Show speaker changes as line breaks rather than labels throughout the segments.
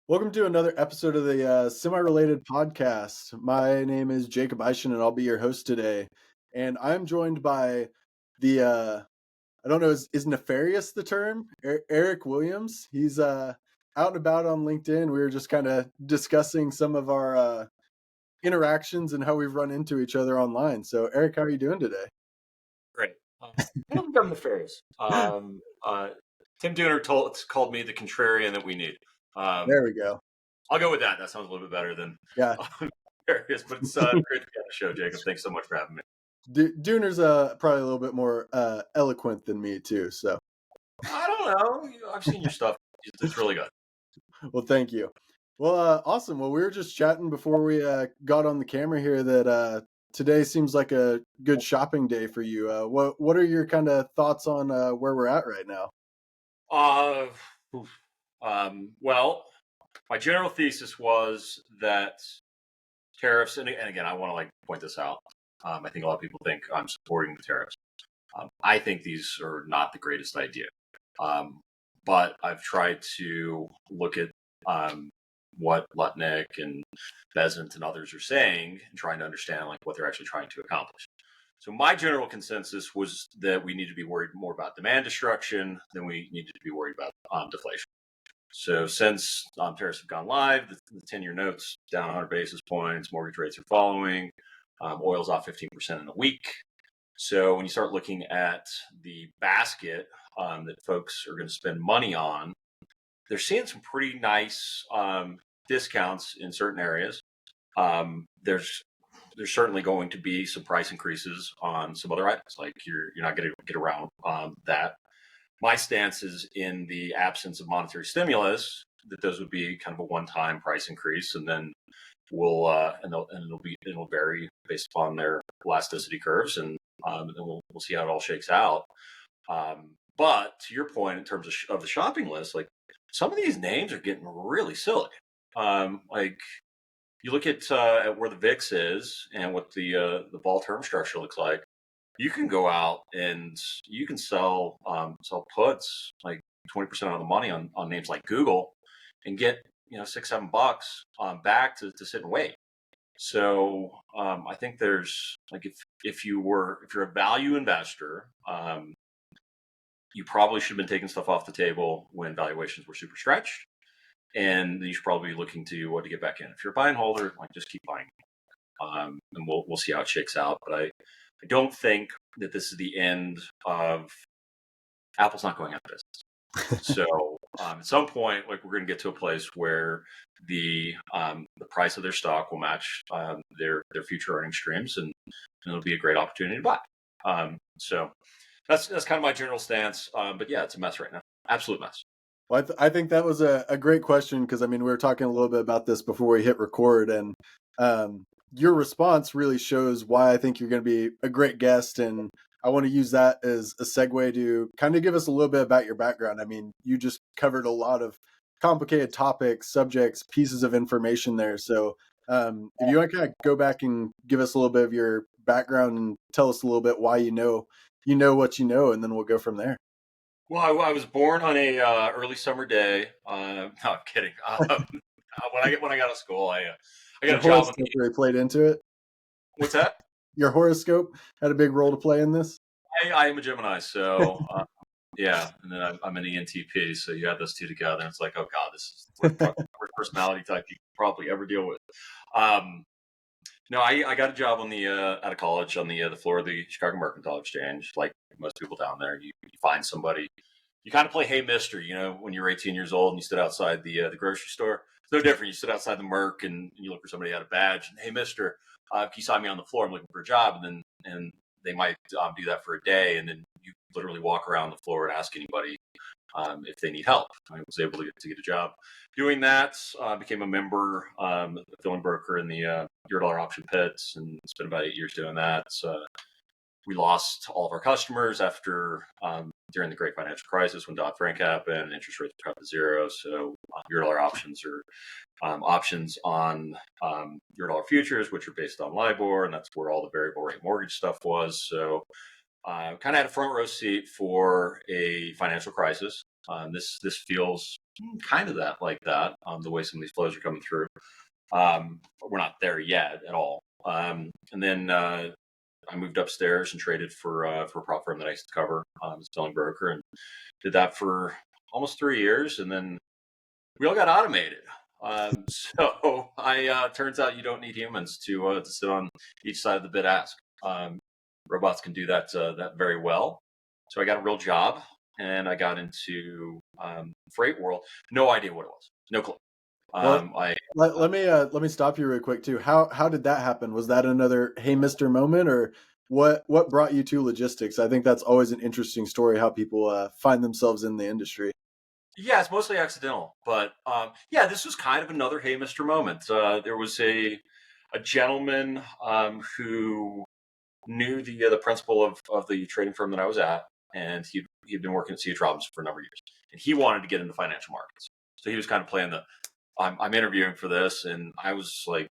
Welcome to another episode of the semi-related podcast. My name is Jacob Eischen, and I'll be your host today. And I'm joined by the I don't know, is nefarious the term? Eric Williams. He's out and about on LinkedIn. We were just kind of discussing some of our interactions and how we've run into each other online. So, Eric, how are you doing today?
Great. I don't think I'm nefarious. Tim Dooner called me the contrarian that we need.
There we go.
I'll go with that. That sounds a little bit better than
Yeah.
nefarious, but it's great to be on the show, Jacob. Thanks so much for having me.
Dooner's probably a little bit more eloquent than me too. So
I don't know. I've seen your stuff. It's really good.
Well, thank you. Well, awesome. Well, we were just chatting before we got on the camera here that today seems like a good shopping day for you. What are your kind of thoughts on where we're at right now?
Well, my general thesis was that tariffs, and again, I want to point this out. I think a lot of people think I'm supporting the tariffs. I think these are not the greatest idea. But I've tried to look at what Lutnick and Besant and others are saying and trying to understand what they're actually trying to accomplish. So my general consensus was that we need to be worried more about demand destruction than we needed to be worried about deflation. So since tariffs have gone live, the 10-year notes down 100 basis points, mortgage rates are following, oil's off 15% in a week. So when you start looking at the basket that folks are going to spend money on, they're seeing some pretty nice discounts in certain areas. There's certainly going to be some price increases on some other items, like you're not going to get around that. My stance is, in the absence of monetary stimulus, that those would be kind of a one-time price increase, and then it'll vary based upon their elasticity curves, and then we'll see how it all shakes out. But to your point, in terms of the shopping list, some of these names are getting really silly. You look at where the VIX is and what the vol term structure looks like. You can go out and you can sell puts 20% of the money on names like Google and get $6-7 back to sit and wait. So I think there's if you're a value investor, you probably should have been taking stuff off the table when valuations were super stretched, and you should probably be looking to get back in. If you're a buy and holder, just keep buying, and we'll see how it shakes out. But I don't think that this is the end of Apple's not going out of business. So at some point, we're going to get to a place where the price of their stock will match their future earning streams, and it'll be a great opportunity to buy. So that's kind of my general stance. But yeah, it's a mess right now. Absolute mess.
Well, I think that was a great question, because we were talking a little bit about this before we hit record, and your response really shows why I think you're going to be a great guest. And I want to use that as a segue to kind of give us a little bit about your background. You just covered a lot of complicated topics, subjects, pieces of information there. So if you want to kind of go back and give us a little bit of your background and tell us a little bit why you know what you know, and then we'll go from there.
Well, I was born on a early summer day. No, I'm kidding. When I got out of school, I got a job.
Really played into it.
What's that?
Your horoscope had a big role to play in this.
I am a Gemini, so yeah, and then I'm an ENTP, so you add those two together, and it's like, oh god, this is the worst personality type you could probably ever deal with. No, I got a job on the out of college on the floor of the Chicago Mercantile Exchange. Like most people down there, you find somebody. You kind of play hey mister, when you're 18 years old and you stood outside the grocery store. It's no different. You sit outside the Merc and you look for somebody who had a badge. And, hey mister, can you sign me on the floor? I'm looking for a job. And they might do that for a day, and then you literally walk around the floor and ask anybody if they need help. I was able to get a job doing that. Became a member, a filling broker in the Eurodollar option pits, and spent about 8 years doing that. We lost all of our customers after during the Great Financial Crisis, when Dodd-Frank happened and interest rates were cut to zero. So Eurodollar options are options on Eurodollar futures, which are based on LIBOR, and that's where all the variable rate mortgage stuff was. So kind of had a front row seat for a financial crisis. This feels kind of that like that. The way some of these flows are coming through. We're not there yet at all. And then I moved upstairs and traded for a prop firm that I used to cover, as a billing broker, and did that for almost 3 years. And then we all got automated. So I turns out you don't need humans to sit on each side of the bid ask. Robots can do that very well. So I got a real job, and I got into freight world. No idea what it was. No clue.
Well,
I
let me stop you real quick too. How did that happen? Was that another "Hey, Mister" moment, or what brought you to logistics? I think that's always an interesting story, how people find themselves in the industry.
Yeah, it's mostly accidental, but yeah, this was kind of another "Hey, Mister" moment. There was a gentleman who knew the principal of the trading firm that I was at, and he'd been working at C.H. Robinson for a number of years, and he wanted to get into financial markets. So he was kind of playing the I'm interviewing for this, and I was like,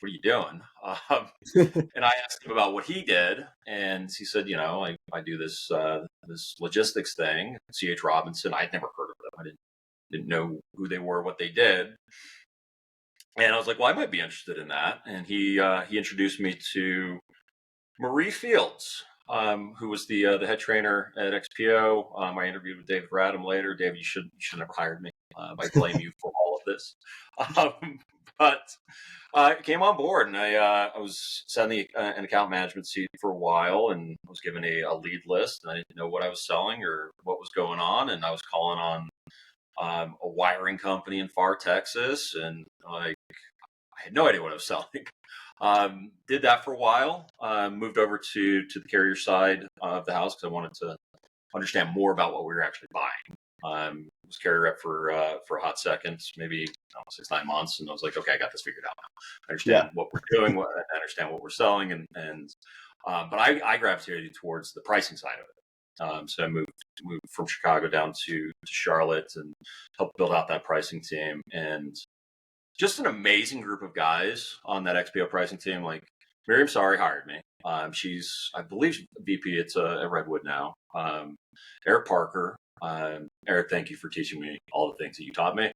"What are you doing?" And I asked him about what he did, and he said, I do this logistics thing, C.H. Robinson. I'd never heard of them. I didn't know who they were, what they did. And I was like, well, I might be interested in that. And he introduced me to Marie Fields, who was the head trainer at XPO. I interviewed with David Radham later. David, you should have hired me. I blame you for all of this. But I came on board, and I was sat in an account management seat for a while, and was given a lead list, and I didn't know what I was selling or what was going on, and I was calling on a wiring company in Far Texas, and I had no idea what I was selling. Did that for a while. Moved over to the carrier side of the house because I wanted to understand more about what we were actually buying. Was carrier rep for a hot second, maybe 6-9 months, and I was like, okay, I got this figured out now. I understand what we're doing, I understand what we're selling, and but I gravitated towards the pricing side of it. So I moved from Chicago down to Charlotte and helped build out that pricing team, and just an amazing group of guys on that XPO pricing team. Like Miriam Sari hired me. She's, I believe, VP at Redwood now. Eric Parker. Eric, thank you for teaching me all the things that you taught me.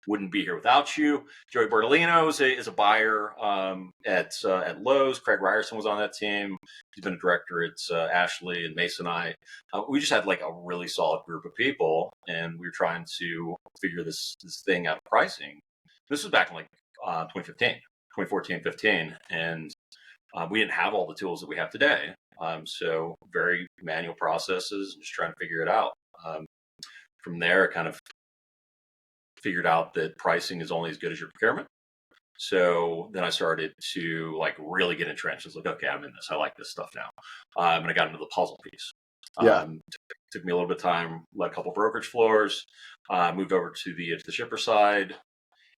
Wouldn't be here without you. Joey Bertolino is a buyer at Lowe's. Craig Ryerson was on that team. He's been a director at Ashley and Masonite. We just had like a really solid group of people, and we were trying to figure this thing out of pricing. This was back in like 2014, 15, and we didn't have all the tools that we have today. So very manual processes, and just trying to figure it out. From there, I kind of figured out that pricing is only as good as your procurement. So then I started to like really get entrenched. I was like, okay, I'm in this. I like this stuff now. And I got into the puzzle piece. Took me a little bit of time, led a couple brokerage floors, moved over to the shipper side.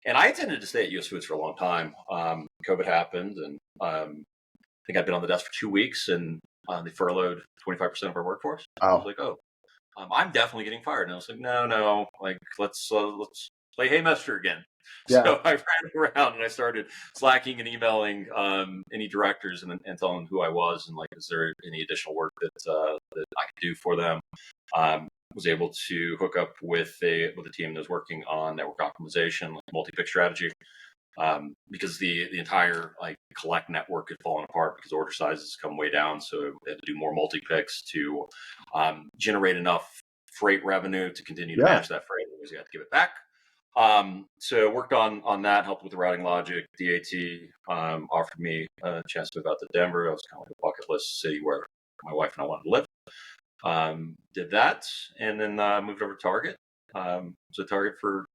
And I intended to stay at US Foods for a long time. COVID happened, and I think I'd been on the desk for 2 weeks, and they furloughed 25% of our workforce. I was like, oh, I'm definitely getting fired. And I was like, no, like let's play Hey Mister again.
Yeah.
So I ran around and I started slacking and emailing any directors and telling them who I was, and like, is there any additional work that I could do for them. Was able to hook up with a team that was working on network optimization, like multi-pick strategy, because the entire like collect network had fallen apart because order sizes come way down. So they had to do more multi-picks to generate enough freight revenue to continue to manage that freight. Otherwise, you had to give it back. So worked on that, helped with the routing logic. DAT offered me a chance to move out to Denver. That was kind of like a bucket list city where my wife and I wanted to live. Did that, and then moved over to Target. Was at Target for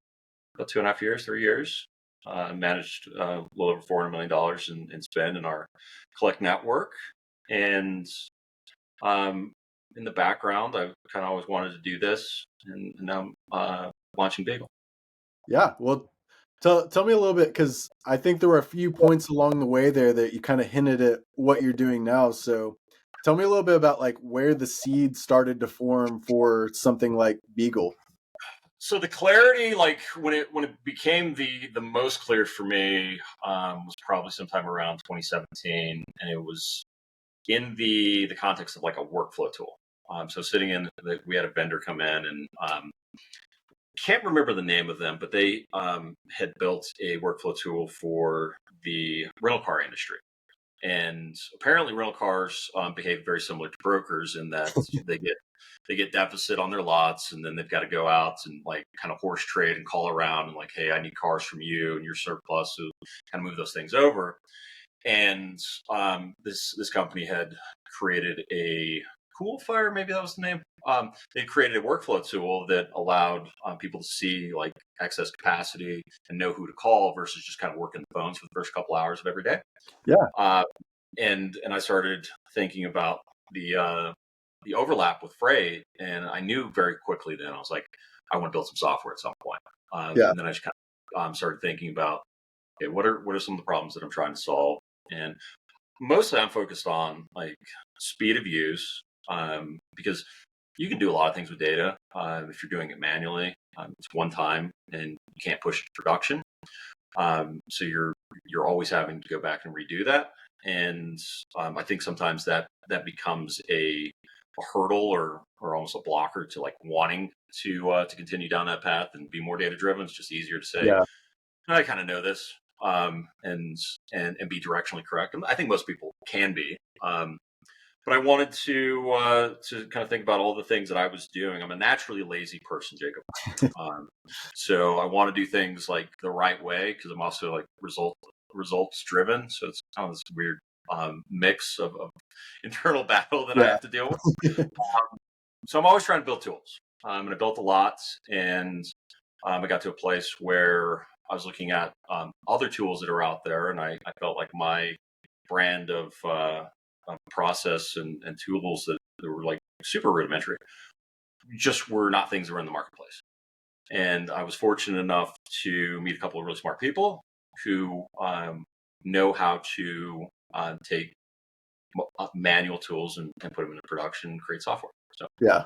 about 2.5 years, 3 years. Managed a little over $400 million in spend in our collect network. And in the background, I kind of always wanted to do this, and now I'm launching Beagl.
Yeah, well, tell me a little bit, because I think there were a few points along the way there that you kind of hinted at what you're doing now. So tell me a little bit about like where the seed started to form for something like Beagl.
So the clarity, like when it became the most clear for me, was probably sometime around 2017, and it was in the context of like a workflow tool. So sitting in, we had a vendor come in, and can't remember the name of them, but they had built a workflow tool for the rental car industry. And apparently, rental cars behave very similar to brokers in that they get deficit on their lots, and then they've got to go out and like kind of horse trade and call around and like, hey, I need cars from you and your surplus, so kind of move those things over. And this company had created a Coolfire, maybe that was the name. They created a workflow tool that allowed people to see like excess capacity and know who to call versus just kind of working the phones for the first couple hours of every day.
Yeah.
And I started thinking about the overlap with freight, and I knew very quickly then I was like, I want to build some software at some point. And then I just kind of started thinking about, okay, what are some of the problems that I'm trying to solve? And mostly I'm focused on like speed of use, because you can do a lot of things with data if you're doing it manually. It's one time and you can't push it to production. So you're always having to go back and redo that. And I think sometimes that becomes a hurdle or almost a blocker to like wanting to continue down that path and be more data driven. It's just easier to say, I kind of know this, and be directionally correct. And I think most people can be. But I wanted to kind of think about all the things that I was doing. I'm a naturally lazy person, Jacob. So I want to do things like the right way because I'm also like results driven. So it's kind of this weird mix of internal battle that I have to deal with. So I'm always trying to build tools. And I built a lot, and I got to a place where I was looking at other tools that are out there, and I felt like my brand of process and tools that were like super rudimentary just were not things that were in the marketplace. And I was fortunate enough to meet a couple of really smart people who know how to take manual tools and put them into production and create software. So
Yeah.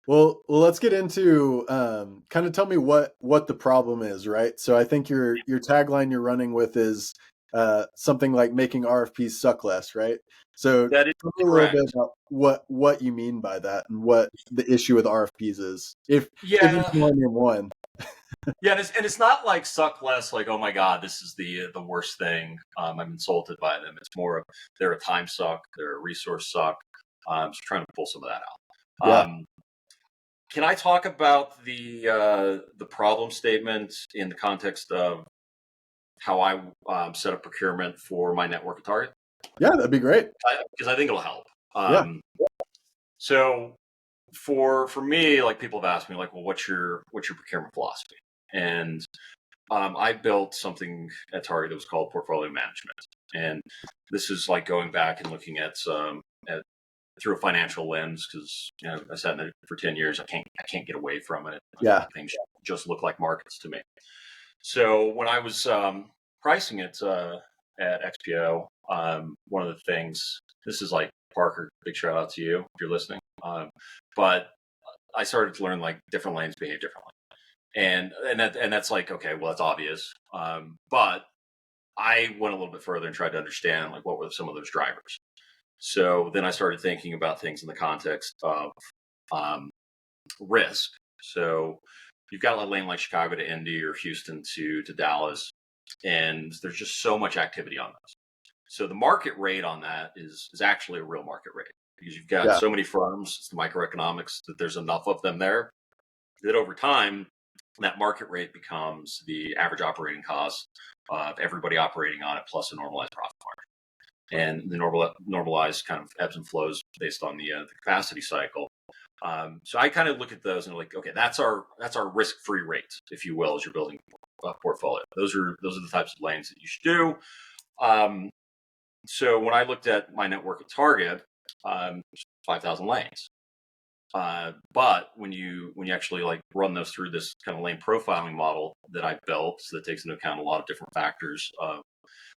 Well, let's get into kind of tell me what the problem is, right? So I think your tagline you're running with is something like making RFPs suck less, right? So
that is
tell me a little
correct.
bit about what you mean by that and what the issue with RFPs is, if you can name one.
Yeah, and it's not like suck less, like, oh my God, this is the worst thing. I'm insulted by them. It's more of they're a time suck, they're a resource suck. So trying to pull some of that out.
Yeah.
Can I talk about the problem statement in the context of how I set up procurement for my network at Target?
Yeah, that'd be great.
Because I think it'll help.
Yeah.
So for me, like people have asked me, like, well, what's your procurement philosophy? And I built something at Target that was called portfolio management, and this is like going back and looking at through a financial lens because I sat in it for 10 years. I can't get away from it.
Yeah,
things just look like markets to me. So when I was pricing it at XPO, one of the things, this is like Parker, big shout out to you if you're listening. But I started to learn like different lanes behave differently. And that's like, okay, well, that's obvious. But I went a little bit further and tried to understand like what were some of those drivers. So then I started thinking about things in the context of risk. So you've got a lane like Chicago to Indy or Houston to Dallas, and there's just so much activity on those. So the market rate on that is actually a real market rate because you've got so many firms, it's the microeconomics, that there's enough of them there that over time, that market rate becomes the average operating cost of everybody operating on it plus a normalized profit margin. And the normalized kind of ebbs and flows based on the capacity cycle. So I kind of look at those and like, okay, that's our risk-free rate, if you will, as you're building a portfolio. Those are the types of lanes that you should do. So when I looked at my network at Target, 5,000 lanes. But when you actually like run those through this kind of lane profiling model that I built that takes into account a lot of different factors of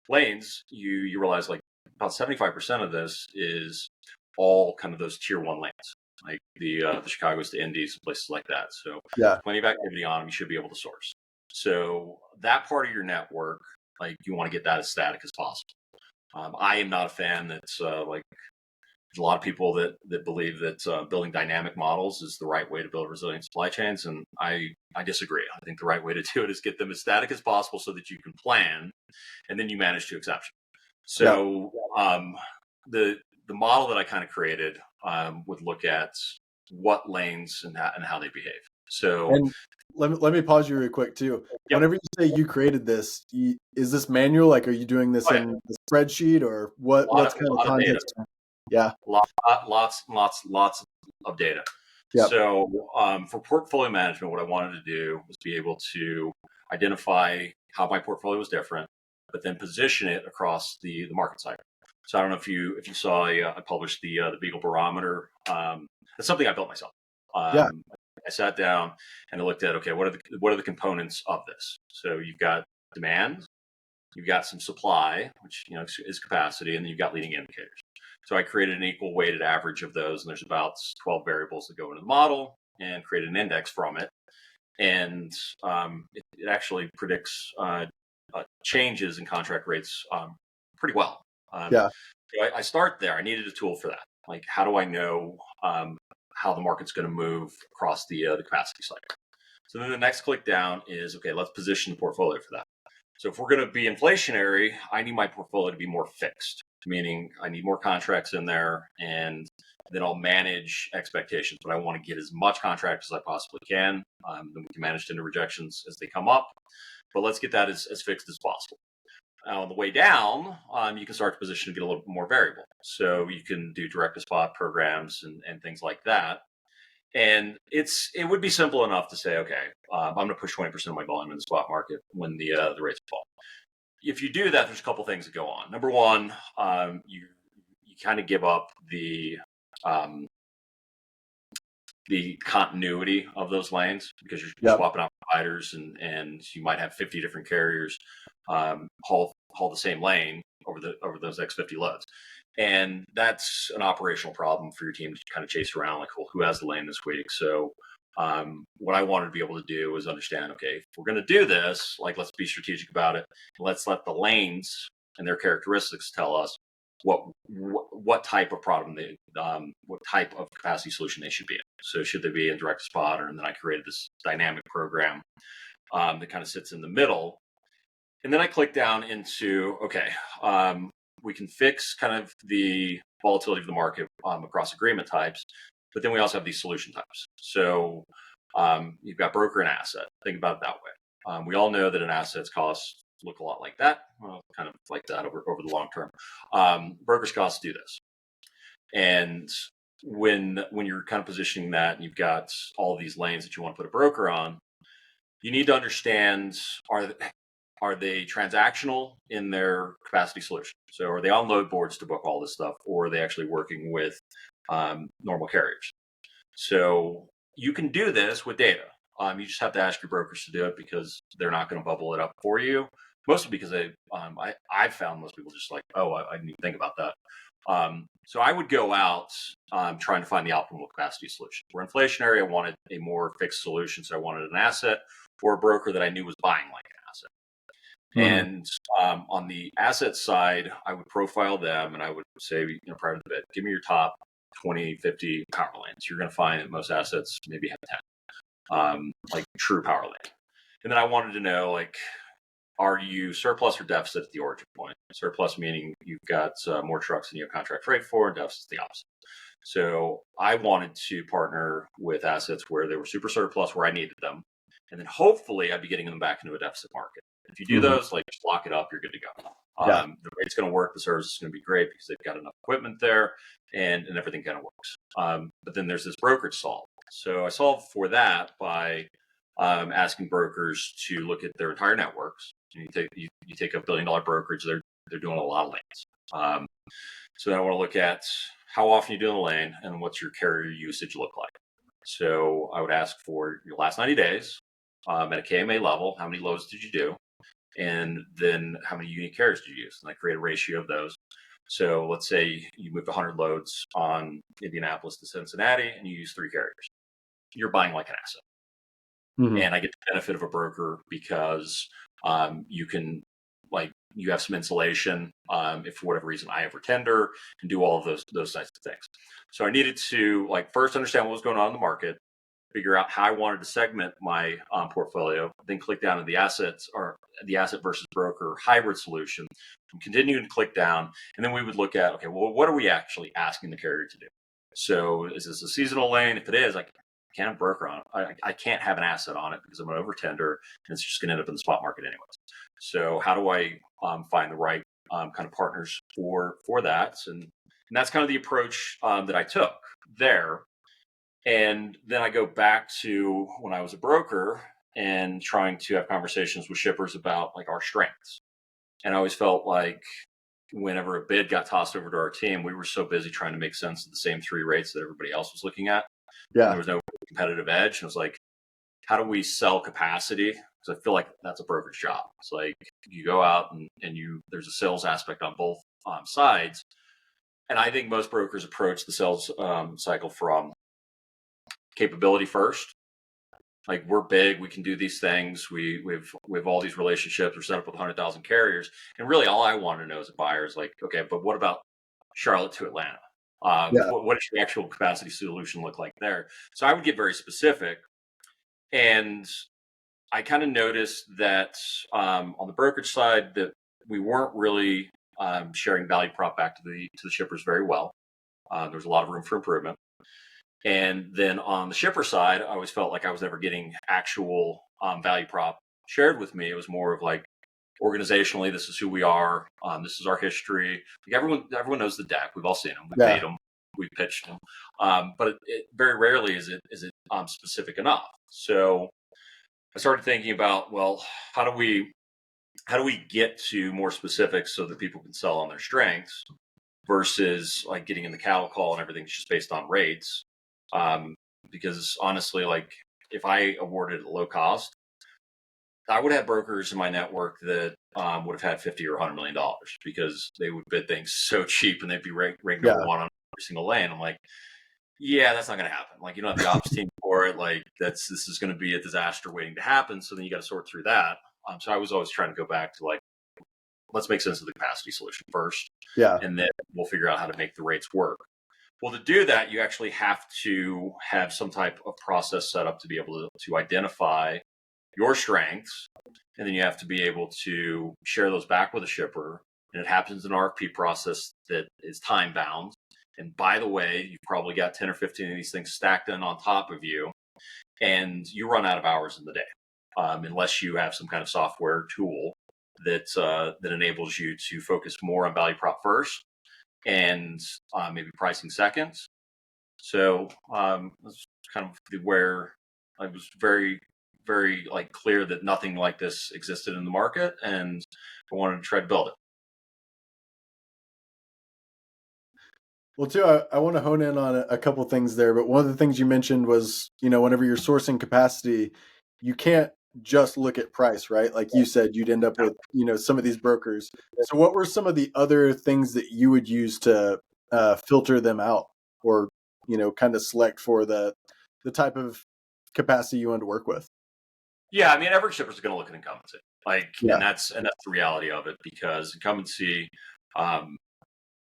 lanes, you realize like about 75% of this is all kind of those tier one lanes, like the Chicagos to Indies, places like that. So plenty of activity on them, you should be able to source. So that part of your network, like you want to get that as static as possible. I am not a fan that's like There's a lot of people that believe that building dynamic models is the right way to build resilient supply chains, and I disagree. I think the right way to do it is get them as static as possible so that you can plan, and then you manage to exception.
Yeah.
So the model that I kind of created would look at what lanes and how they behave. So
And let me pause you real quick too.
yep.
Whenever you say you created this, is this manual? Like, are you doing this
Oh, yeah.
in the spreadsheet, or
A lot
what's
of
kind of
data.
context? Yeah.
Lots of data.
Yep.
So for portfolio management, what I wanted to do was be able to identify how my portfolio was different, but then position it across the market cycle. So I don't know if you saw I published the Beagl barometer. That's something I built myself.
Yeah.
I sat down and I looked at, okay, what are the components of this? So you've got demand, you've got some supply, which is capacity, and then you've got leading indicators. So I created an equal weighted average of those, and there's about 12 variables that go into the model, and created an index from it. And it actually predicts changes in contract rates pretty well.
Yeah.
So I start there. I needed a tool for that. Like, how do I know how the market's going to move across the capacity cycle? So then the next click down is, okay, let's position the portfolio for that. So if we're going to be inflationary, I need my portfolio to be more fixed, meaning I need more contracts in there, and then I'll manage expectations. But I want to get as much contract as I possibly can. Then we can manage into rejections as they come up. But let's get that as fixed as possible. On the way down, you can start to position to get a little bit more variable. So you can do direct to spot programs and things like that. And it would be simple enough to say, okay, I'm going to push 20% of my volume in the spot market when the rates fall. If you do that, there's a couple things that go on. Number one, you kind of give up the continuity of those lanes, because you're
Yep.
swapping out providers, and you might have 50 different carriers haul the same lane over those next 50 loads. And that's an operational problem for your team to kind of chase around, like, well, who has the lane this week? So what I wanted to be able to do was understand, okay, if we're going to do this, like, let's be strategic about it. Let's let the lanes and their characteristics tell us what type of problem what type of capacity solution they should be in. So should they be in direct spot, and then I created this dynamic program that kind of sits in the middle. And then I click down into, okay, we can fix kind of the volatility of the market across agreement types, but then we also have these solution types. So you've got broker and asset. Think about it that way. We all know that an asset's costs look a lot like that, well, kind of like that over the long term. Broker's costs do this. And when you're kind of positioning that, and you've got all these lanes that you want to put a broker on, you need to understand, are they transactional in their capacity solution? So are they on load boards to book all this stuff, or are they actually working with normal carriers? So you can do this with data. You just have to ask your brokers to do it, because they're not going to bubble it up for you. Mostly because I've found most people just like, oh, I didn't even think about that. So I would go out trying to find the optimal capacity solution. For inflationary, I wanted a more fixed solution. So I wanted an asset or a broker that I knew was buying like an asset. Mm-hmm. And on the asset side, I would profile them, and I would say, prior to the bid, give me your top 20, 50 power lanes. You're going to find that most assets maybe have 10, like true power lane. And then I wanted to know, like, are you surplus or deficit at the origin point? Surplus meaning you've got more trucks than you have contract freight for, and deficit's the opposite. So I wanted to partner with assets where they were super surplus, where I needed them, and then hopefully I'd be getting them back into a deficit market. If you do those, like, just lock it up, you're good to go. The rate's going to work. The service is going to be great because they've got enough equipment there, and everything kind of works. But then there's this brokerage solve. So I solved for that by asking brokers to look at their entire networks. You take a $1 billion brokerage, they're doing a lot of lanes. So then I want to look at how often you do in the lane, and what's your carrier usage look like. So I would ask for your last 90 days at a KMA level, how many loads did you do? And then how many unique carriers did you use? And I create a ratio of those. So let's say you moved 100 loads on Indianapolis to Cincinnati, and you use 3 carriers. You're buying like an asset. Mm-hmm. And I get the benefit of a broker because you can, like, you have some insulation if for whatever reason I ever tender, and do all of those types of things. So I needed to first understand what was going on in the market, figure out how I wanted to segment my portfolio, then click down to the assets or the asset versus broker hybrid solution, and continue to click down. And then we would look at, okay, well, what are we actually asking the carrier to do? So is this a seasonal lane? If it is, I can't have a broker on it. I can't have an asset on it because I'm going to over tender and it's just going to end up in the spot market anyways. So how do I find the right kind of partners for that? And that's kind of the approach that I took there. And then I go back to when I was a broker and trying to have conversations with shippers about our strengths. And I always felt like whenever a bid got tossed over to our team, we were so busy trying to make sense of the same three rates that everybody else was looking at.
Yeah.
And there was no competitive edge. And it was like, how do we sell capacity? Because I feel like that's a broker's job. It's like you go out and there's a sales aspect on both sides. And I think most brokers approach the sales cycle from capability first. Like, we're big, we can do these things. We have all these relationships. We're set up with 100,000 carriers, and really, all I want to know as a buyer is like, okay, but what about Charlotte to Atlanta? What does your actual capacity solution look like there? So I would get very specific, and I kind of noticed that on the brokerage side that we weren't really sharing value prop back to the shippers very well. There was a lot of room for improvement. And then on the shipper side, I always felt like I was never getting actual value prop shared with me. It was more of like, organizationally, this is who we are. This is our history. Like, everyone knows the deck. We've all seen them. We've made them. We've pitched them. But it very rarely is it specific enough. So I started thinking about, well, how do we get to more specifics so that people can sell on their strengths versus like getting in the cattle call and everything's just based on rates. Because honestly, like, if I awarded a low cost, I would have brokers in my network that would have had $50 or $100 million because they would bid things so cheap and they'd be ranked number one on every single lane. I'm like, yeah, that's not going to happen. Like, you don't have the ops team for it. Like, this is going to be a disaster waiting to happen. So then you got to sort through that. So I was always trying to go back to like, let's make sense of the capacity solution first. Yeah. And then we'll figure out how to make the rates work. Well, to do that, you actually have to have some type of process set up to be able to identify your strengths. And then you have to be able to share those back with a shipper. And it happens in an RFP process that is time bound. And by the way, you've probably got 10 or 15 of these things stacked in on top of you. And you run out of hours in the day unless you have some kind of software tool that enables you to focus more on value prop first and maybe pricing second. So that's kind of where I was very, very clear that nothing like this existed in the market, and I wanted to try to build it.
Well, too, I want to hone in on a couple things there, but one of the things you mentioned was, whenever you're sourcing capacity, you can't just look at price, right? Like you said, you'd end up with, some of these brokers. So what were some of the other things that you would use to filter them out or, kind of select for the type of capacity you want to work with?
Yeah, I mean, every shipper is going to look at incumbency, and that's the reality of it, because incumbency,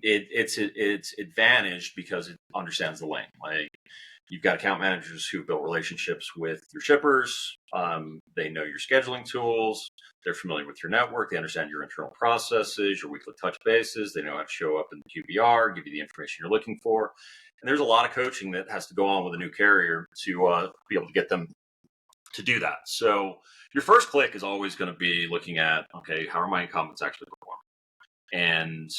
it's advantaged because it understands the lane. Like, you've got account managers who build relationships with your shippers. They know your scheduling tools. They're familiar with your network. They understand your internal processes, your weekly touch bases. They know how to show up in the QBR, give you the information you're looking for. And there's a lot of coaching that has to go on with a new carrier to be able to get them to do that. So your first click is always going to be looking at, okay, how are my incumbents actually performing? And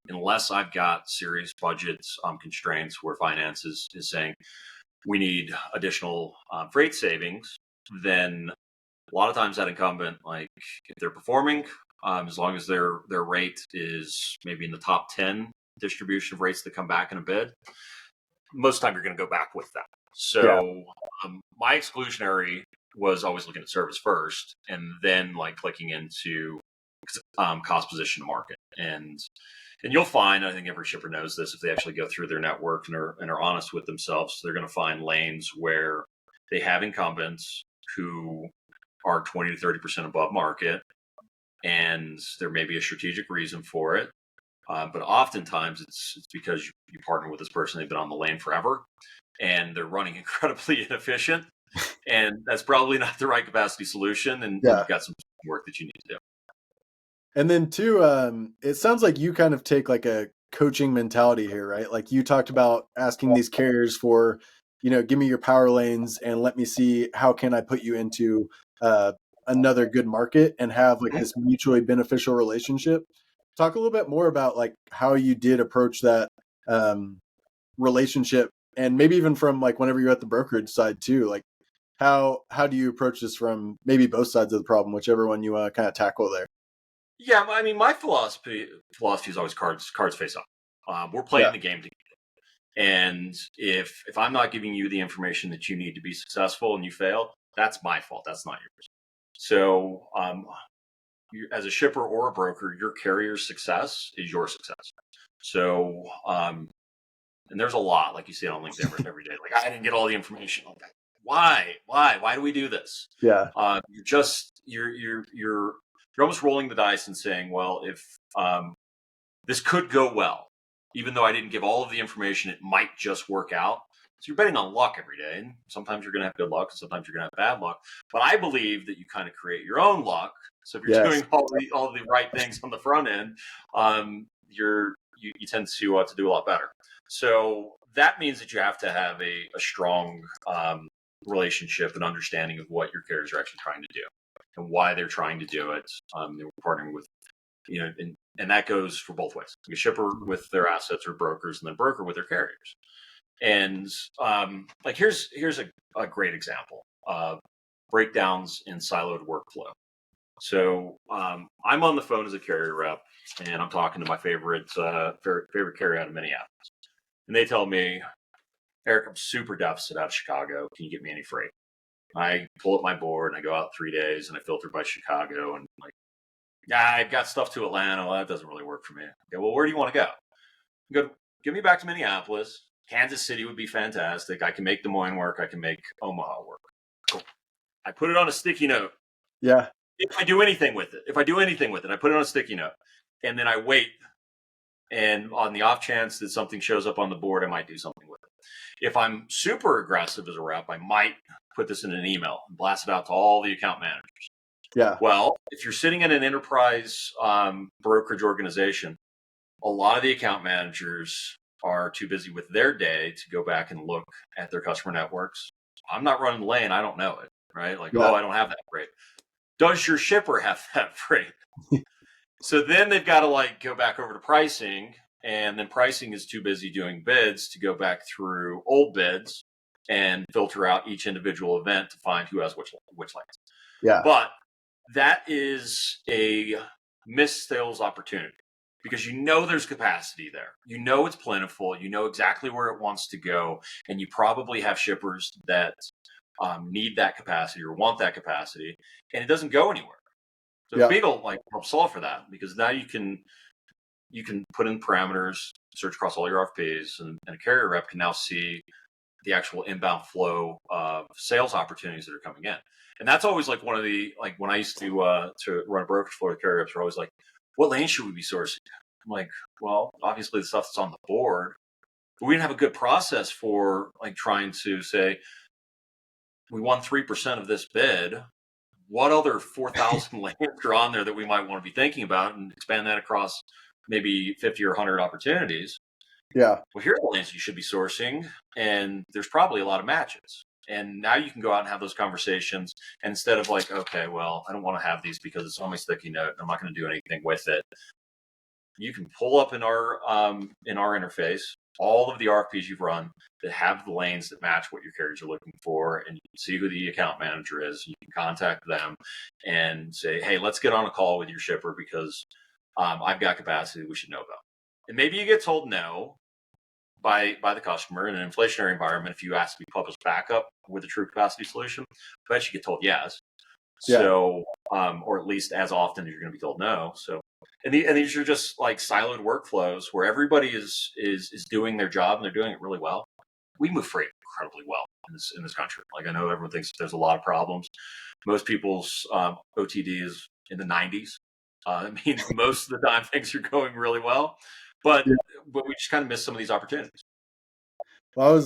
unless I've got serious budget constraints where finance is saying we need additional freight savings, then a lot of times that incumbent, if they're performing, as long as their rate is maybe in the top 10 distribution of rates that come back in a bid, most of the time you're going to go back with that. So my exclusionary was always looking at service first, and then clicking into cost position to market. And you'll find, I think every shipper knows this, if they actually go through their network and are honest with themselves, they're going to find lanes where they have incumbents who are 20 to 30% above market, and there may be a strategic reason for it. But oftentimes it's because you partner with this person, they've been on the lane forever, and they're running incredibly inefficient. And that's probably not the right capacity solution. And
Yeah.
you've got some work that you need to do.
And then too, it sounds like you kind of take like a coaching mentality here, right? Like you talked about asking these carriers for, give me your power lanes and let me see how can I put you into another good market and have like this mutually beneficial relationship. Talk a little bit more about like how you did approach that relationship, and maybe even from like whenever you're at the brokerage side too. Like how do you approach this from maybe both sides of the problem, whichever one you kind of tackle there?
Yeah, I mean, my philosophy is always cards face up. We're playing the game together, and if I'm not giving you the information that you need to be successful and you fail, that's my fault. That's not yours. So, as a shipper or a broker, your carrier's success is your success. So, and there's a lot, like you see on LinkedIn every day. Like, I didn't get all the information. Okay. Why do we do this?
Yeah.
You're almost rolling the dice and saying, well, if this could go well, even though I didn't give all of the information, it might just work out. So you're betting on luck every day. And sometimes you're going to have good luck, and sometimes you're going to have bad luck. But I believe that you kind of create your own luck. So if you're doing all the right things on the front end, you tend to do a lot better. So that means that you have to have a strong relationship and understanding of what your carriers are actually trying to do and why they're trying to do it. We're partnering with, and that goes for both ways. Like a shipper with their assets or brokers, and then broker with their carriers. And like here's a great example of breakdowns in siloed workflow. So I'm on the phone as a carrier rep, and I'm talking to my favorite carrier out of Minneapolis, and they tell me, Eric, I'm super deficit out of Chicago. Can you get me any freight? I pull up my board and I go out 3 days and I filter by Chicago and like, yeah, I've got stuff to Atlanta. Well, that doesn't really work for me. Okay, well, where do you want to go? I go, give me back to Minneapolis. Kansas City would be fantastic. I can make Des Moines work. I can make Omaha work. Cool. I put it on a sticky note.
Yeah.
If I do anything with it, I put it on a sticky note, and then I wait. And on the off chance that something shows up on the board, I might do something with it. If I'm super aggressive as a rep, I might put this in an email and blast it out to all the account managers.
Yeah.
Well, if you're sitting in an enterprise brokerage organization, a lot of the account managers are too busy with their day to go back and look at their customer networks. I'm not running the lane. I don't know it, right? Like, I don't have that freight. Does your shipper have that freight? So then they've got to like go back over to pricing, and then pricing is too busy doing bids to go back through old bids and filter out each individual event to find who has which lanes.
Yeah.
But that is a missed sales opportunity because there's capacity there. It's plentiful. Exactly where it wants to go. And you probably have shippers that need that capacity or want that capacity, and it doesn't go anywhere. So Beagl helps solve for that, because now you can put in parameters, search across all your RFPs, and a carrier rep can now see the actual inbound flow of sales opportunities that are coming in. And that's always like one of the, like when I used to run a brokerage floor with carrier reps, we're always like, what lane should we be sourcing? I'm like, well, obviously the stuff that's on the board, but we didn't have a good process for like trying to say, we won 3% of this bid. What other 4,000 lanes are on there that we might want to be thinking about, and expand that across maybe 50 or 100 opportunities?
Yeah.
Well, here are the lanes you should be sourcing, and there's probably a lot of matches. And now you can go out and have those conversations. And instead of like, okay, well, I don't want to have these because it's on my sticky note and I'm not going to do anything with it. You can pull up in our interface all of the RFPs you've run that have the lanes that match what your carriers are looking for, and you can see who the account manager is. You can contact them and say, hey, let's get on a call with your shipper because I've got capacity we should know about. And maybe you get told no by the customer. In an inflationary environment, if you ask to be published backup with a true capacity solution, I bet you get told yes.
Yeah.
So, or at least as often as you're going to be told no. So, and these are just like siloed workflows where everybody is doing their job and they're doing it really well. We move freight incredibly well in this country. Like, I know everyone thinks there's a lot of problems. Most people's OTD is in the 90s. It means most of the time things are going really well, but
Yeah.
we just kind of miss some of these opportunities.
Well,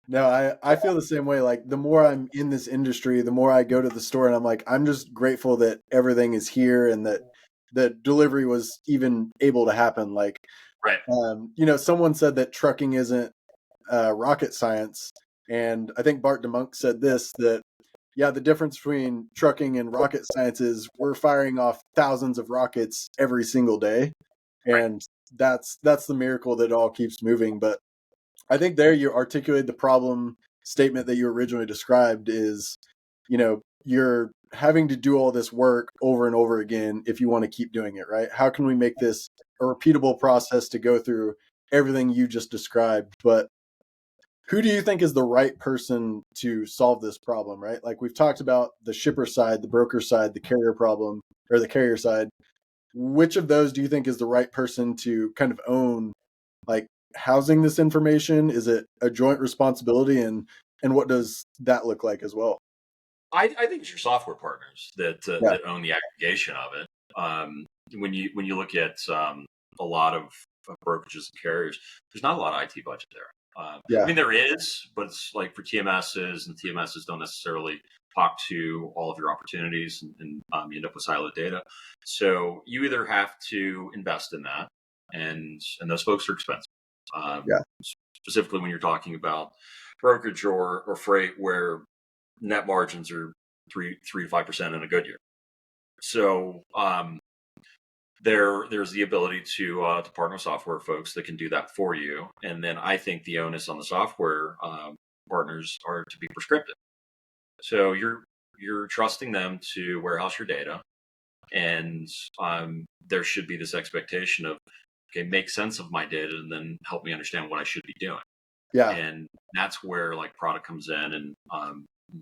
no, I feel the same way. Like the more I'm in this industry, the more I go to the store and I'm like, I'm just grateful that everything is here and that the delivery was even able to happen. Like,
Right.
someone said that trucking isn't rocket science. And I think Bart DeMunk said this, that, yeah, the difference between trucking and rocket science is we're firing off thousands of rockets every single day.
Right.
And that's the miracle that it all keeps moving. But I think there you articulated the problem statement that you originally described is, you're having to do all this work over and over again if you want to keep doing it, right? How can we make this a repeatable process to go through everything you just described? But who do you think is the right person to solve this problem, right? Like we've talked about the shipper side, the broker side, the carrier problem, or the carrier side. Which of those do you think is the right person to kind of own, like, housing this information? Is it a joint responsibility, and what does that look like as well?
I think it's your software partners
Yeah.
that own the aggregation of it. When you look at a lot of brokerages and carriers, there's not a lot of IT budget there. I
Yeah.
mean, there is, but it's like for TMSs, and TMSs don't necessarily talk to all of your opportunities, and you end up with siloed data. So you either have to invest in that, and those folks are expensive.
Yeah.
Specifically when you're talking about brokerage or freight, where net margins are 3 to 5% in a good year. So there's the ability to partner with software folks that can do that for you, and then I think the onus on the software partners are to be prescriptive. So you're trusting them to warehouse your data, and there should be this expectation of, okay, make sense of my data and then help me understand what I should be doing.
Yeah.
And that's where like product comes in, and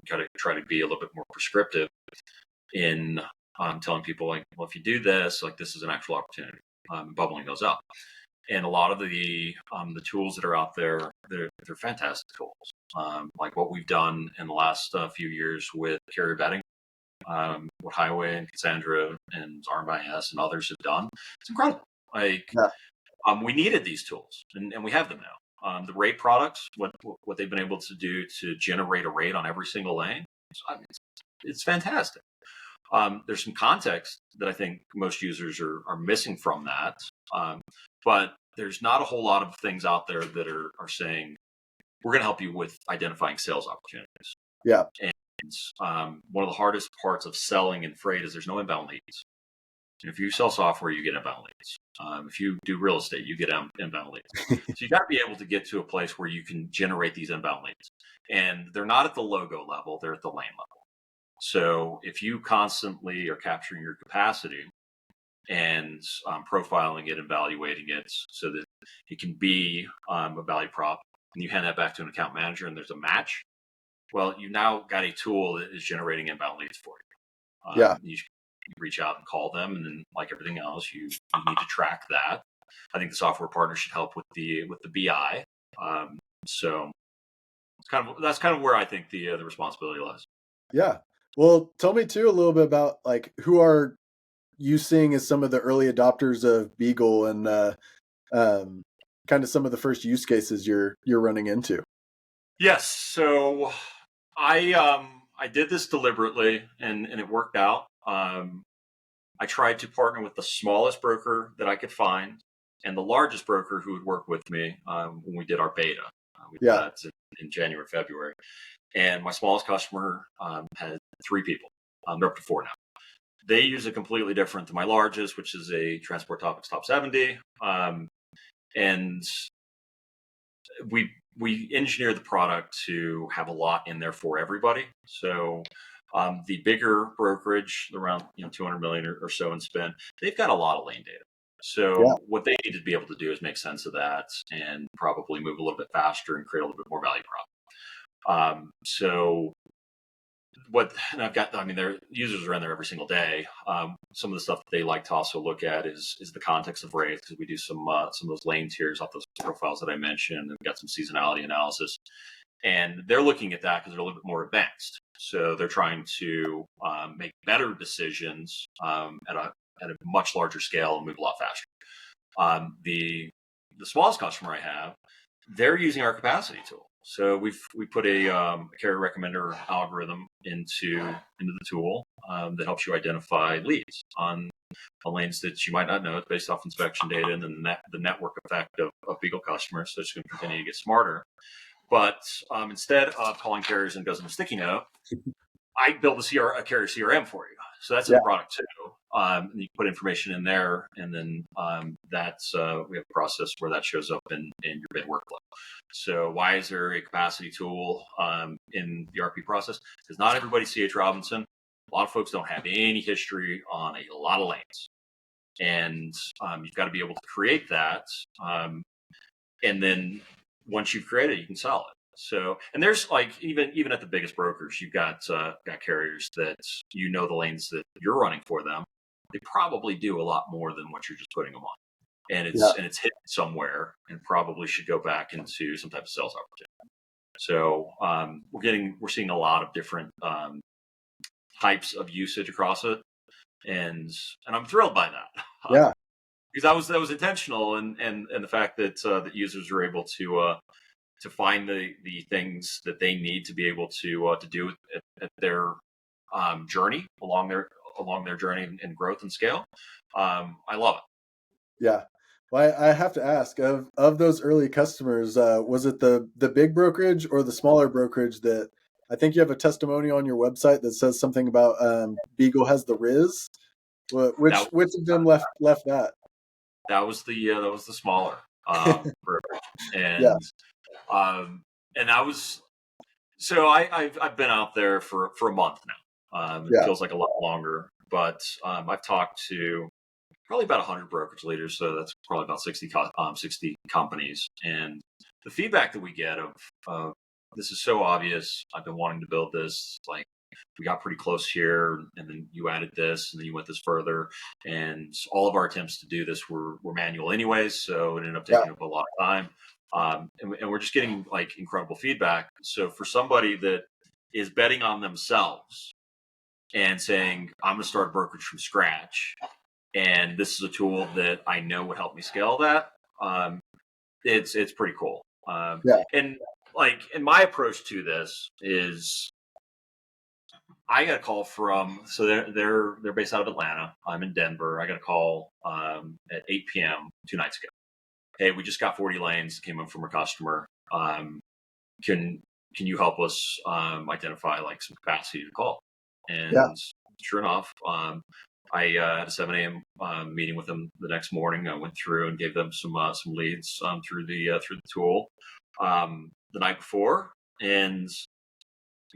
got to try to be a little bit more prescriptive in telling people like, well, if you do this, like this is an actual opportunity, bubbling those up. And a lot of the tools that are out there, they're fantastic tools. Like what we've done in the last few years with carrier vetting, what Highway and Cassandra and RMIS and others have done, it's incredible. Like
Yeah.
we needed these tools, and we have them now. The rate products, what they've been able to do to generate a rate on every single lane, it's fantastic. There's some context that I think most users are missing from that, but there's not a whole lot of things out there that are saying we're going to help you with identifying sales opportunities.
Yeah.
And one of the hardest parts of selling in freight is there's no inbound leads. If you sell software, you get inbound leads. If you do real estate, you get inbound leads. So you got to be able to get to a place where you can generate these inbound leads. And they're not at the logo level, they're at the lane level. So if you constantly are capturing your capacity and profiling it, evaluating it so that it can be a value prop, and you hand that back to an account manager and there's a match, well, you've now got a tool that is generating inbound leads for you.
Yeah.
You reach out and call them, and then like everything else, you need to track that. I think the software partner should help with the BI. So that's kind of where I think the responsibility lies.
Yeah. Well, tell me too a little bit about, like, who are you seeing as some of the early adopters of Beagl, and kind of some of the first use cases you're running into.
Yes. So I did this deliberately, and it worked out. I tried to partner with the smallest broker that I could find and the largest broker who would work with me when we did our beta. We did
Yeah.
that in January, February. And my smallest customer had 3 people. They're up to 4 now. They use it completely different than my largest, which is a Transport Topics Top 70. And we engineered the product to have a lot in there for everybody. So the bigger brokerage, around 200 million or so in spend, they've got a lot of lane data. So what they need to be able to do is make sense of that and probably move a little bit faster and create a little bit more value prop. So and I've got, I mean, their users are in there every single day. Some of the stuff that they like to also look at is the context of rates, because we do some of those lane tiers off those profiles that I mentioned. We've got some seasonality analysis. And they're looking at that because they're a little bit more advanced. So they're trying to make better decisions at a much larger scale and move a lot faster. The smallest customer I have, they're using our capacity tool. So we put a carrier recommender algorithm into the tool that helps you identify leads on lanes that you might not know. It's based off inspection data and then the network effect of Beagl customers. So it's going to continue to get smarter. But instead of calling carriers and goes in a sticky note, I build a carrier CRM for you. So that's in the product too. You put information in there, and then that's we have a process where that shows up in your bid workflow. So why is there a capacity tool in the RP process? Because not everybody's C.H. Robinson. A lot of folks don't have any history on a lot of lanes. And you've got to be able to create that. And then once you've created it, you can sell it. So, and there's like, even at the biggest brokers, you've got carriers that, the lanes that you're running for them, they probably do a lot more than what you're just putting them on. And it's hidden somewhere and probably should go back into some type of sales opportunity. So we're seeing a lot of different types of usage across it. And I'm thrilled by that.
Yeah.
Because that was intentional, and the fact that that users are able to find the things that they need to be able to do at their journey along their journey and growth and scale. I love it.
Yeah. Well, I have to ask, of those early customers, was it the big brokerage or the smaller brokerage that I think you have a testimonial on your website that says something about Beagl has the Riz? Which of them left that?
That was the smaller brokerage, and and I was I've been out there for a month now. It feels like a lot longer, but I've talked to probably about 100 brokerage leaders, so that's probably about 60 companies, and the feedback that we get of this is so obvious. I've been wanting to build this. Like, we got pretty close here, and then you added this, and then you went this further, and all of our attempts to do this were manual anyways, so it ended up taking up a lot of time. And we're just getting like incredible feedback. So for somebody that is betting on themselves and saying, I'm going to start a brokerage from scratch, and this is a tool that I know would help me scale that, it's pretty cool. And my approach to this is, I got a call from, so they're based out of Atlanta. I'm in Denver. I got a call at 8 p.m. 2 nights ago. Hey, we just got 40 lanes, came in from a customer. Can you help us identify like some capacity to call? And sure enough, I had a 7 a.m. Meeting with them the next morning. I went through and gave them some leads through the tool the night before, and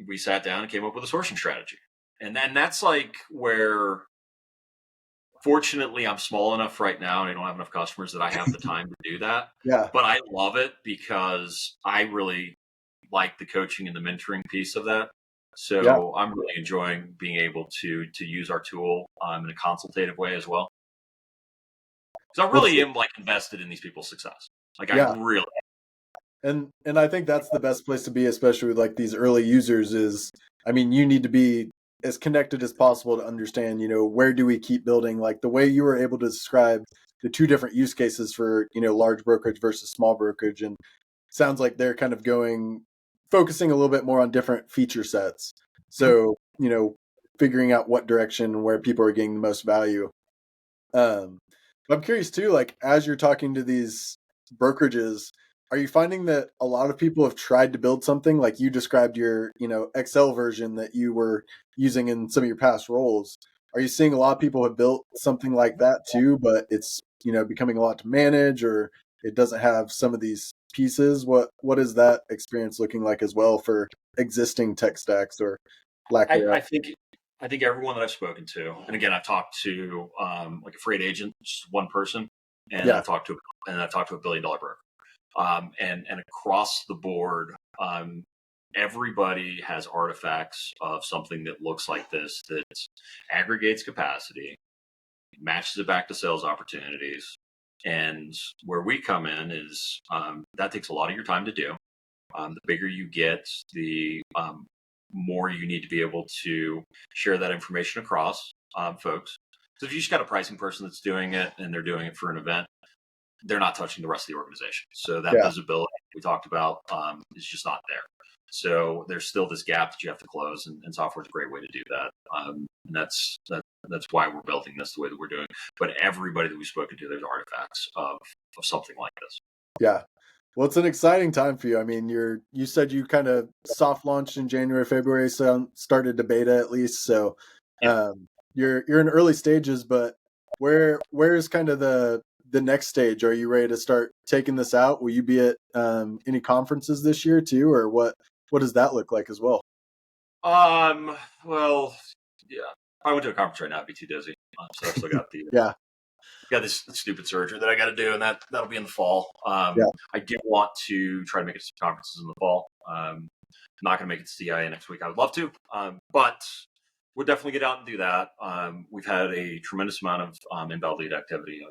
we sat down and came up with a sourcing strategy. And then that's like where, fortunately, I'm small enough right now and I don't have enough customers that I have the time to do that. But I love it because I really like the coaching and the mentoring piece of that. So I'm really enjoying being able to use our tool in a consultative way as well. Because I really am like invested in these people's success. Like I really
am. And I think that's the best place to be, especially with like these early users, is, I mean, you need to be as connected as possible to understand, where do we keep building? Like the way you were able to describe the two different use cases for, large brokerage versus small brokerage. And sounds like they're kind of focusing a little bit more on different feature sets. So, figuring out what direction and where people are getting the most value. I'm curious too, like as you're talking to these brokerages, are you finding that a lot of people have tried to build something like you described your, Excel version that you were using in some of your past roles? Are you seeing a lot of people have built something like that too, but it's, becoming a lot to manage, or it doesn't have some of these pieces? What is that experience looking like as well for existing tech stacks or lack thereof?
I think everyone that I've spoken to, and again, I've talked to like a freight agent, just one person, and I've talked to a $1 billion broker. And across the board, everybody has artifacts of something that looks like this, that aggregates capacity, matches it back to sales opportunities. And where we come in is that takes a lot of your time to do. The bigger you get, the more you need to be able to share that information across folks. So if you just got a pricing person that's doing it and they're doing it for an event, they're not touching the rest of the organization. So that visibility we talked about is just not there. So there's still this gap that you have to close, and software is a great way to do that. And that's why we're building this the way that we're doing. But everybody that we've spoken to, there's artifacts of something like this.
Yeah. Well, it's an exciting time for you. I mean, you said you kind of soft launched in January, February, so started to beta at least. So you're in early stages, but where is kind of the next stage? Are you ready to start taking this out? Will you be at any conferences this year too, or what does that look like as well?
Well, yeah, if I went to a conference right now, I'd be too dizzy. So I've still got the got this stupid surgery that I got to do, and that'll be in the fall. I do want to try to make it to conferences in the fall. I'm not going to make it to CIA next week. I would love to, but we'll definitely get out and do that. We've had a tremendous amount of inbound lead activity.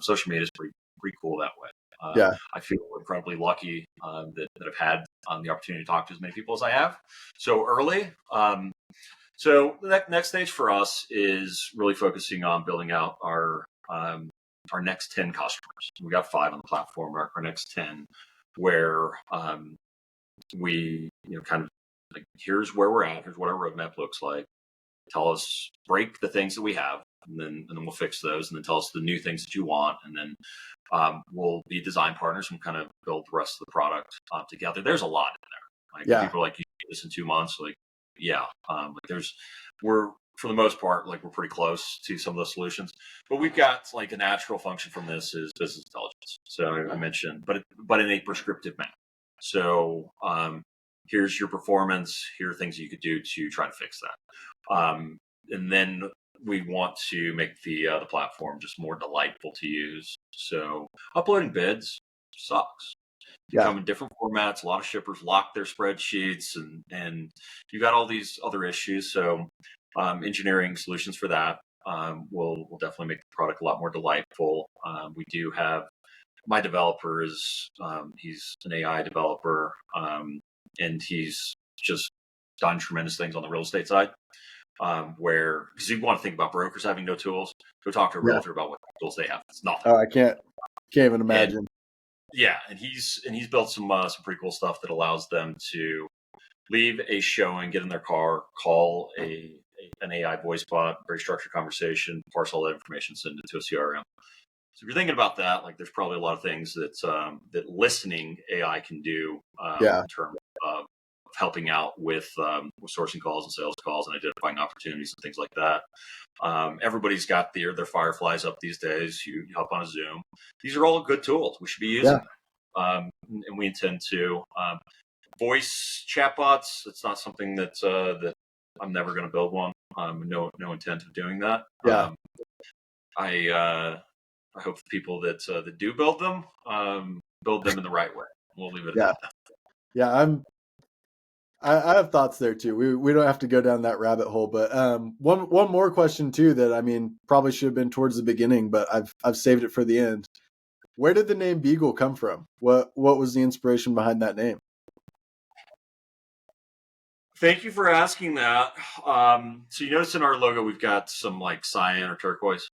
Social media is pretty cool that way. I feel incredibly lucky that I've had the opportunity to talk to as many people as I have so early. So the next stage for us is really focusing on building out our next 10 customers. We got 5 on the platform. Our next 10, where we kind of like, here's where we're at. Here's what our roadmap looks like. Tell us, break the things that we have, and then we'll fix those, and then tell us the new things that you want, and then we'll be design partners and kind of build the rest of the product together. There's a lot in there. Like people are like, you do this in 2 months. Like, we're for the most part, like we're pretty close to some of those solutions, but we've got like a natural function from this is business intelligence. So I mentioned, but in a prescriptive manner. So here's your performance. Here are things you could do to try to fix that. And then we want to make the platform just more delightful to use. So uploading bids sucks. They come in different formats. A lot of shippers lock their spreadsheets, and you got all these other issues. So engineering solutions for that will definitely make the product a lot more delightful. We do have my developer is he's an AI developer, and he's just done tremendous things on the real estate side. Where because you want to think about brokers having no tools, go talk to a realtor about what tools they have. It's nothing.
Oh, I can't even imagine.
And he's built some pretty cool stuff that allows them to leave a showing, get in their car, call an AI voice bot, very structured conversation, parse all that information, send it to a CRM. So if you're thinking about that, like there's probably a lot of things that listening AI can do in terms of helping out with sourcing calls and sales calls and identifying opportunities and things like that. Everybody's got their fireflies up these days. You hop on a Zoom. These are all good tools. We should be using them. And we intend to. Voice chatbots, it's not something that I'm never going to build one. No intent of doing that. I hope the people that do build them in the right way. We'll leave it at that.
Yeah, I have thoughts there too. We don't have to go down that rabbit hole, but one more question too that I mean probably should have been towards the beginning, but I've saved it for the end. Where did the name Beagl come from? What was the inspiration behind that name?
Thank you for asking that. So you notice in our logo we've got some like cyan or turquoise.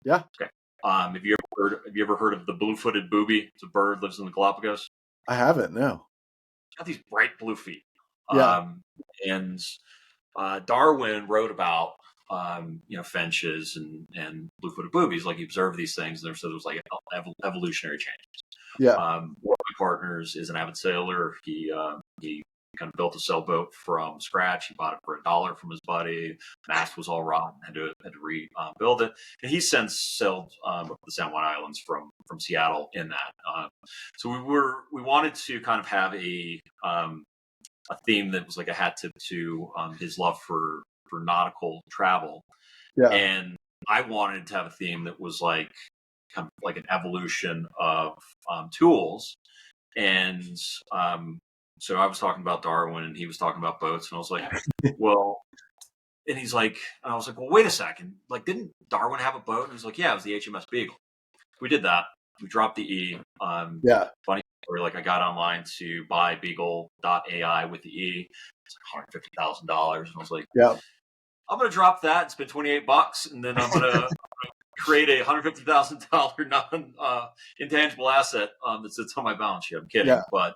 Yeah.
Okay. Have you ever heard of the blue-footed booby? It's a bird, lives in the Galapagos.
I haven't. No.
It's got these bright blue feet.
And
Darwin wrote about finches and blue-footed boobies. Like he observed these things, and there was like evolutionary changes. One of my partners is an avid sailor. He kind of built a sailboat from scratch. He bought it for $1 from his buddy. Mast was all rotten. Had to rebuild it. And he since sailed up the San Juan Islands from Seattle in that. So we wanted to kind of have a theme that was like a hat tip to his love for nautical travel. And I wanted to have a theme that was like kind of like an evolution of tools. And so I was talking about Darwin and he was talking about boats, and I was like, well, and he's like, and I was like, well, wait a second. Like, didn't Darwin have a boat? And he's like, yeah, it was the HMS Beagle. We did that. we dropped the E.
Yeah.
Funny story, like I got online to buy Beagl.ai with the E. It's like $150,000. And I was like,
yeah,
I'm going to drop that and spend $28, and then I'm going to create a $150,000 non intangible asset that sits on my balance sheet. I'm kidding,
yeah.
but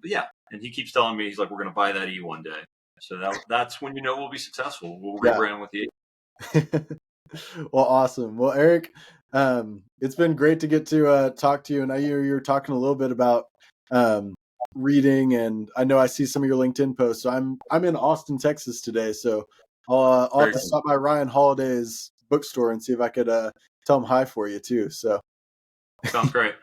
yeah. And he keeps telling me, he's like, we're going to buy that E one day. So that's when we'll be successful. We'll rebrand with the E.
Well, awesome. Well, Eric, it's been great to get to talk to you. And I hear you're talking a little bit about reading, and I know I see some of your LinkedIn posts. So I'm in Austin, Texas today, so I'll have to stop by Ryan Holiday's bookstore and see if I could tell him hi for you too. So
sounds great.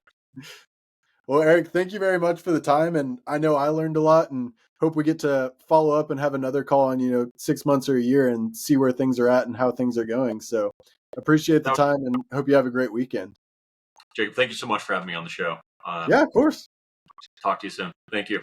Well, Eric, thank you very much for the time, and I know I learned a lot, and hope we get to follow up and have another call in 6 months or a year and see where things are at and how things are going. So appreciate the time and hope you have a great weekend.
Jacob, thank you so much for having me on the show.
Yeah, of course.
Talk to you soon. Thank you.